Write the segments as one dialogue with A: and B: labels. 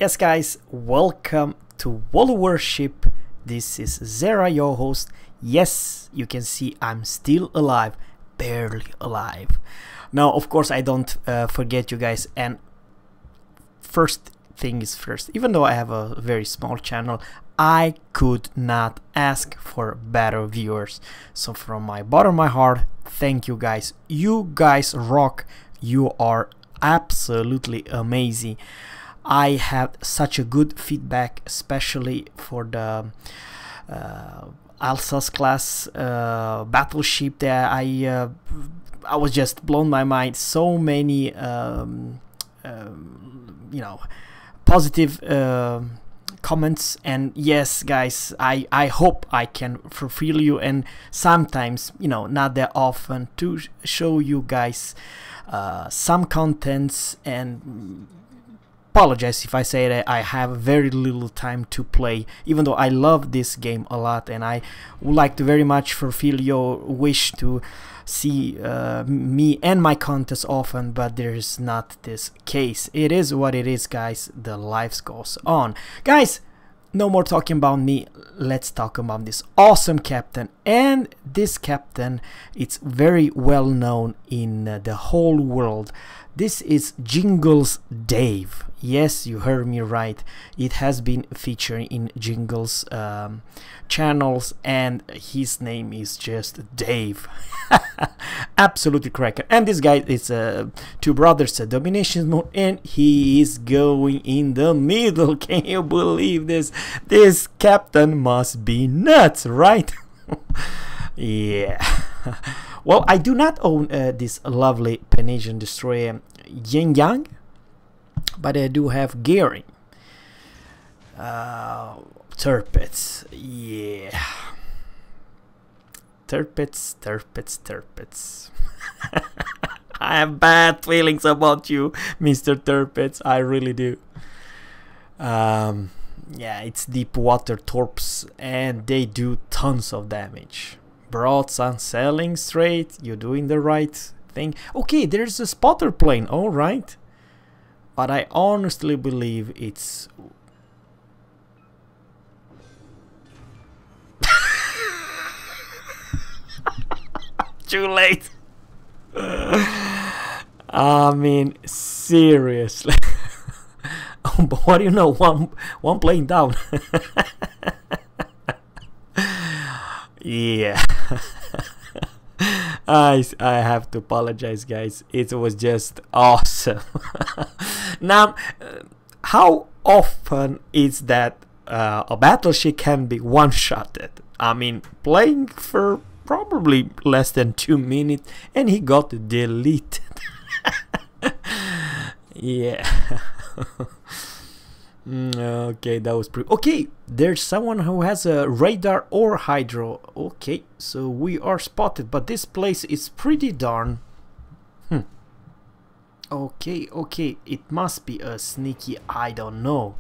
A: Yes guys, welcome to Wall Worship. This is Zerra, your host. Yes, you can see I'm still alive, barely alive. Now, of course, I don't forget you guys, and first thing is first, even though I have a very small channel, I could not ask for better viewers. So from my bottom of my heart, thank you guys. You guys rock. You are absolutely amazing. I had such a good feedback, especially for the Alsace class battleship there. I was just blown my mind. So many positive comments, and yes guys, I hope I can fulfill you, and sometimes, not that often, to show you guys some contents. And apologize if I say that I have very little time to play, even though I love this game a lot, and I would like to very much fulfill your wish to see me and my contents often, but there is not this case. It is what it is, guys. The life goes on. Guys, no more talking about me. Let's talk about this awesome captain. And this captain, it's very well known in the whole world. This is Jingles Dave. Yes, you heard me right. It has been featured in Jingles channels, and his name is just Dave. Absolutely correct. And this guy is two brothers domination mode, and he is going in the middle. Can you believe this? This captain must be nuts, right? Yeah. Well, I do not own this lovely Panasian destroyer Yueyang, but I do have Gearing. Turpets, yeah. Turpets. I have bad feelings about you, Mr. Turpets. I really do. Yeah, it's deep water torps, and they do tons of damage. Broadside sailing straight, you're doing the right thing. Okay, there's a spotter plane, alright. But I honestly believe it's... Too late. I mean, seriously. Oh, but what do you know? One plane down. Yeah. I have to apologize, guys. It was just awesome. Now, how often is that a battleship can be one-shotted? I mean, playing for probably less than 2 minutes, and he got deleted. Yeah. Okay, that was pretty... Okay, there's someone who has a radar or hydro. Okay, so we are spotted, but this place is pretty darn... Okay, it must be a sneaky, I don't know.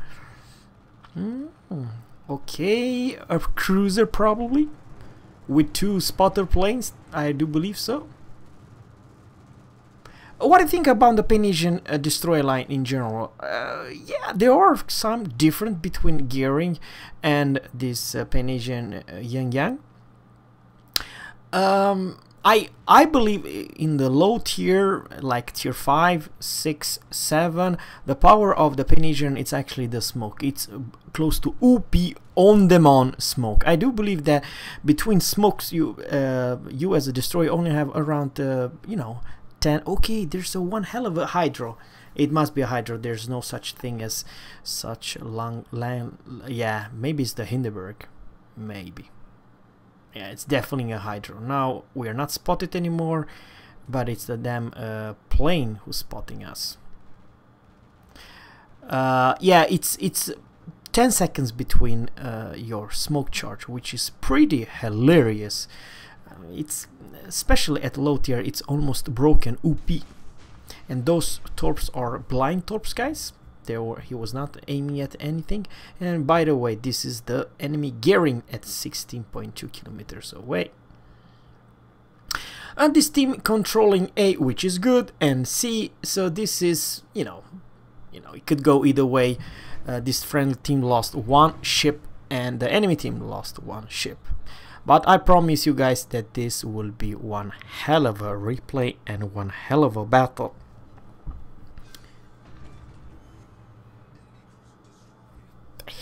A: Okay, a cruiser probably, with 2 spotter planes, I do believe so. What do you think about the Panasian destroyer line in general? Yeah, there are some different between Gearing and this Panasian Yueyang. I believe in the low tier, like tier 5, 6, 7, the power of the Panasian, it's actually the smoke. It's close to OP on-demand smoke. I do believe that between smokes, you as a destroyer only have around 10. Okay, there's one hell of a hydro. It must be a hydro. There's no such thing as such long land. Yeah, maybe it's the Hindenburg. Maybe. Yeah, it's definitely a hydro. Now we are not spotted anymore, but it's the damn plane who's spotting us. Yeah, it's 10 seconds between your smoke charge, which is pretty hilarious. It's especially at low tier, it's almost broken OP. And those torps are blind torps, guys. He was not aiming at anything. And by the way, this is the enemy Gearing at 16.2 kilometers away. And this team controlling A, which is good, and C, so this is, you know, it could go either way. This friendly team lost 1 ship and the enemy team lost 1 ship. But I promise you guys that this will be one hell of a replay and one hell of a battle.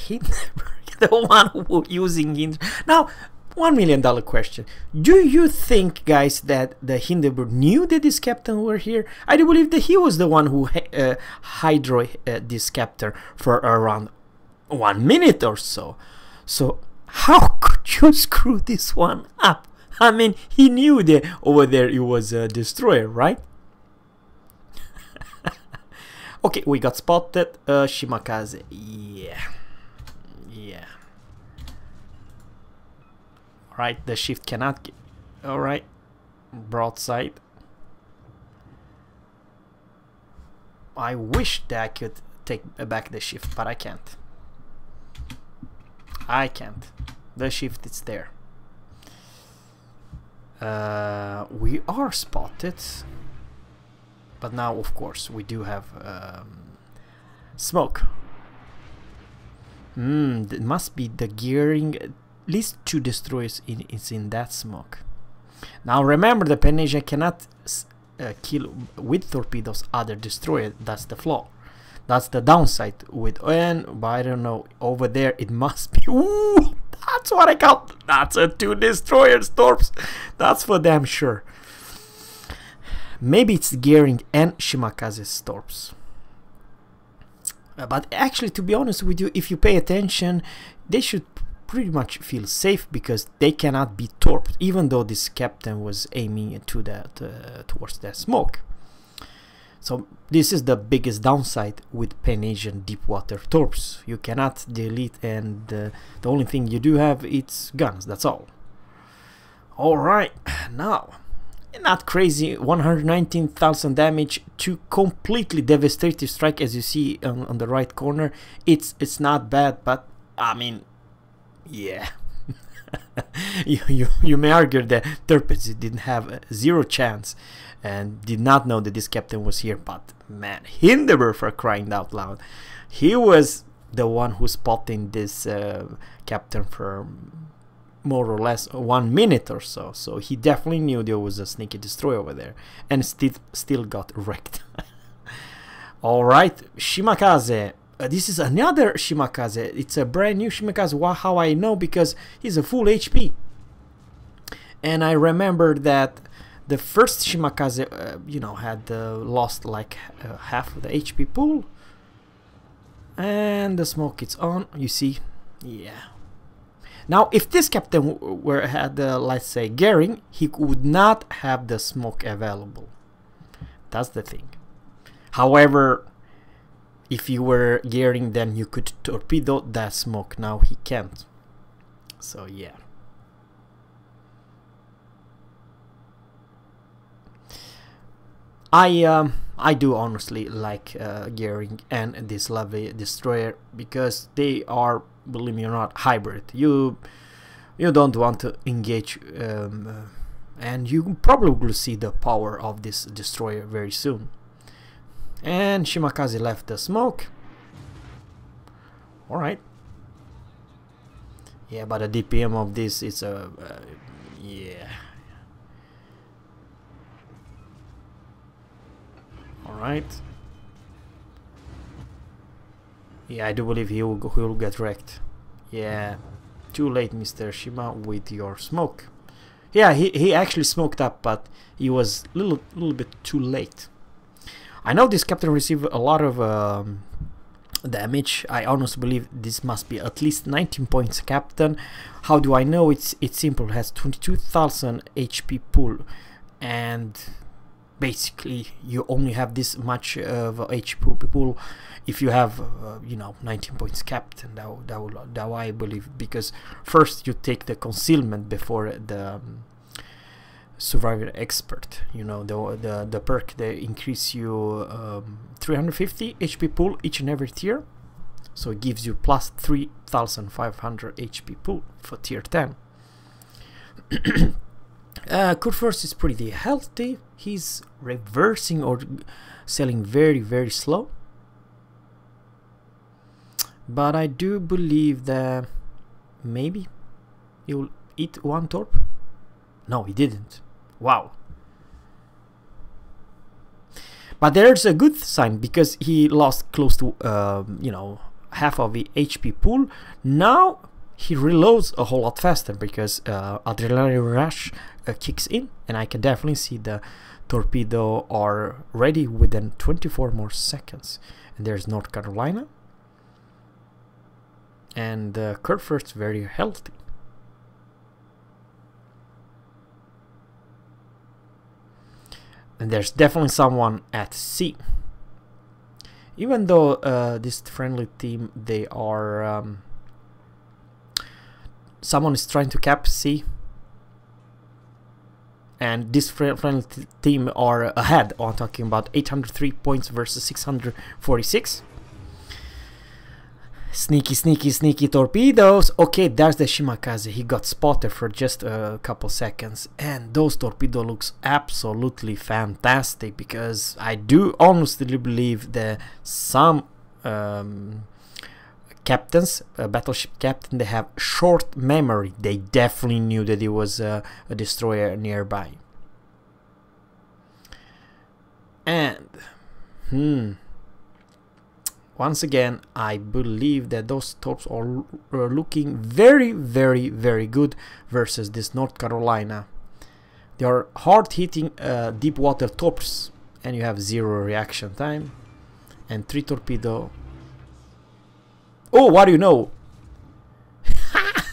A: The one who using Hindenburg. Now, $1 million question. Do you think, guys, that the Hindenburg knew that this captain were here? I do believe that he was the one who hydro this captain for around 1 minute or so. So how could you screw this one up? I mean, he knew that over there it was a destroyer, right? Okay, we got spotted. Shimakaze. Yeah. Right, the shift cannot get. Alright. Broadside. I wish that I could take back the shift, but I can't. The shift is there. We are spotted. But now, of course, we do have smoke. It must be the gearing. At least 2 destroyers is in that smoke. Now remember, the Panasian cannot kill with torpedoes other destroyer. That's the flaw. That's the downside with but I don't know, over there it must be. Ooh, that's what I got. That's a 2 destroyer storms. That's for damn sure. Maybe it's gearing and Shimakaze storms. But actually, to be honest with you, if you pay attention, they should pretty much feel safe because they cannot be torped, even though this captain was aiming to that towards that smoke. So this is the biggest downside with Pan-Asian deep water torps. You cannot delete, and the only thing you do have is guns. That's all. All right, now, not crazy. 119,000 damage, 2 completely devastating strike, as you see on the right corner. It's not bad, but I mean, yeah. you may argue that torpedoes didn't have 0 chance and did not know that this captain was here, but man, Hindenburg, for crying out loud, he was the one who spotted this captain for more or less 1 minute or so. So he definitely knew there was a sneaky destroyer over there, and still got wrecked. All right, Shimakaze. This is another Shimakaze. It's a brand new Shimakaze. How I know? Because he's a full HP. And I remember that the first Shimakaze, you know, had lost like half of the HP pool. And the smoke is on. You see, yeah. Now, if this captain had, let's say, gearing, he would not have the smoke available. That's the thing. However, if you were gearing, then you could torpedo that smoke. Now he can't. So yeah. I do honestly like gearing and this lovely destroyer because they are, believe me or not, hybrid. You don't want to engage, and you probably will see the power of this destroyer very soon. And Shimakaze left the smoke. Alright. Yeah, but the DPM of this is a yeah. Alright. Yeah, I do believe he will get wrecked. Yeah. Too late, Mr. Shima, with your smoke. Yeah, he actually smoked up, but he was a little bit too late. I know this captain received a lot of damage. I honestly believe this must be at least 19 points captain. How do I know? It's simple. It has 22,000 HP pool, and basically you only have this much of HP pool if you have you know, 19 points captain. That I believe, because first you take the concealment before the survivor expert. You know, the perk, they increase you 350 HP pool each and every tier, so it gives you plus 3,500 HP pool for tier 10. Kurfürst is pretty healthy. He's reversing or selling very slow. But I do believe that maybe he'll eat one torp. No, he didn't. Wow. But there's a good sign, because he lost close to you know, half of the HP pool. Now he reloads a whole lot faster, because adrenaline rush kicks in, and I can definitely see the torpedo are ready within 24 more seconds. And there's North Carolina, and Kerfurt's very healthy. And there's definitely someone at sea. Even though this friendly team, they are someone is trying to cap C, and this friendly team are ahead. I'm talking about 803 points versus 646. Sneaky, sneaky, sneaky torpedoes. Okay, there's the Shimakaze. He got spotted for just a couple seconds, and those torpedo looks absolutely fantastic, because I do honestly believe that some captains, battleship captain, they have short memory. They definitely knew that it was a destroyer nearby. And once again, I believe that those torps are looking very, very, very good versus this North Carolina. They are hard-hitting deep water torps, and you have 0 reaction time and 3 torpedo. Oh, what do you know?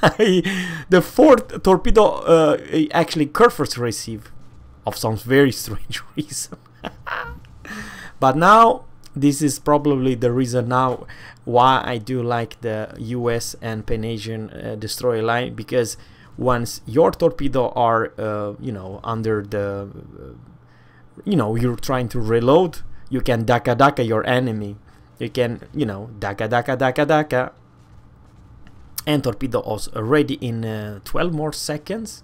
A: The 4th torpedo actually Kerfurt's receive of some very strange reason. But now, this is probably the reason now why I do like the US and Pan-Asian destroyer line, because once your torpedo are you know, under the you know, you're trying to reload, you can daka your enemy. You can, you know, daka, and torpedo also ready in 12 more seconds.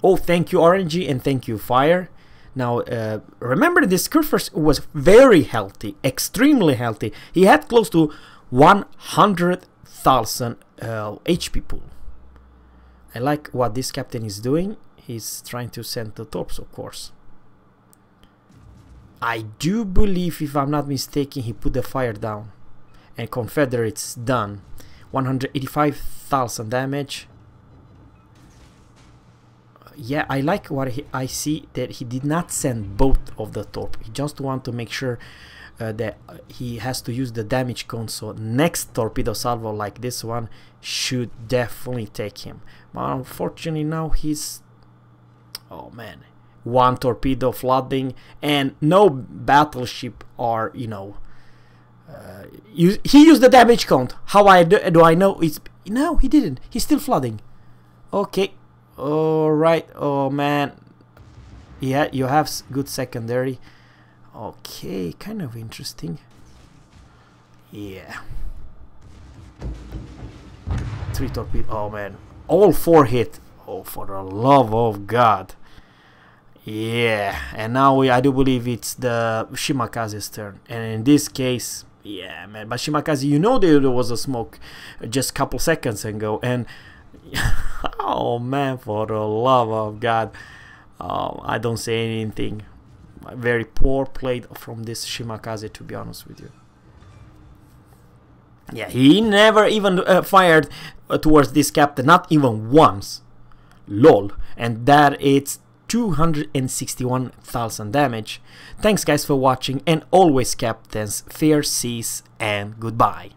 A: Oh, thank you RNG, and thank you Fire. Now remember, this Kerfurt was very healthy, extremely healthy. He had close to 100,000 HP pool. I like what this captain is doing. He's trying to send the torps, of course. I do believe, if I'm not mistaken, he put the fire down, and Confederates done. 185,000 damage. Yeah, I like what I see, that he did not send both of the torp. He just want to make sure that he has to use the damage cone, so next torpedo salvo like this one should definitely take him. But unfortunately now he's, oh man, 1 torpedo flooding, and no battleship are, you know, he used the damage count. How do I know it's, no, he didn't, he's still flooding. Okay, alright. Oh man, yeah, you have good secondary. Okay, kind of interesting. Yeah, 3 torpedo. Oh man, all 4 hit. Oh, for the love of God. Yeah, and now I do believe it's the Shimakaze's turn, and in this case, yeah man, but Shimakaze, you know, there was a smoke just a couple seconds ago, and oh man, for the love of God, I don't say anything. Very poor play from this Shimakaze, to be honest with you. Yeah, he never even fired towards this captain, not even once. Lol. And that it's 261,000 damage. Thanks guys for watching, and always captains, fair seas, and goodbye.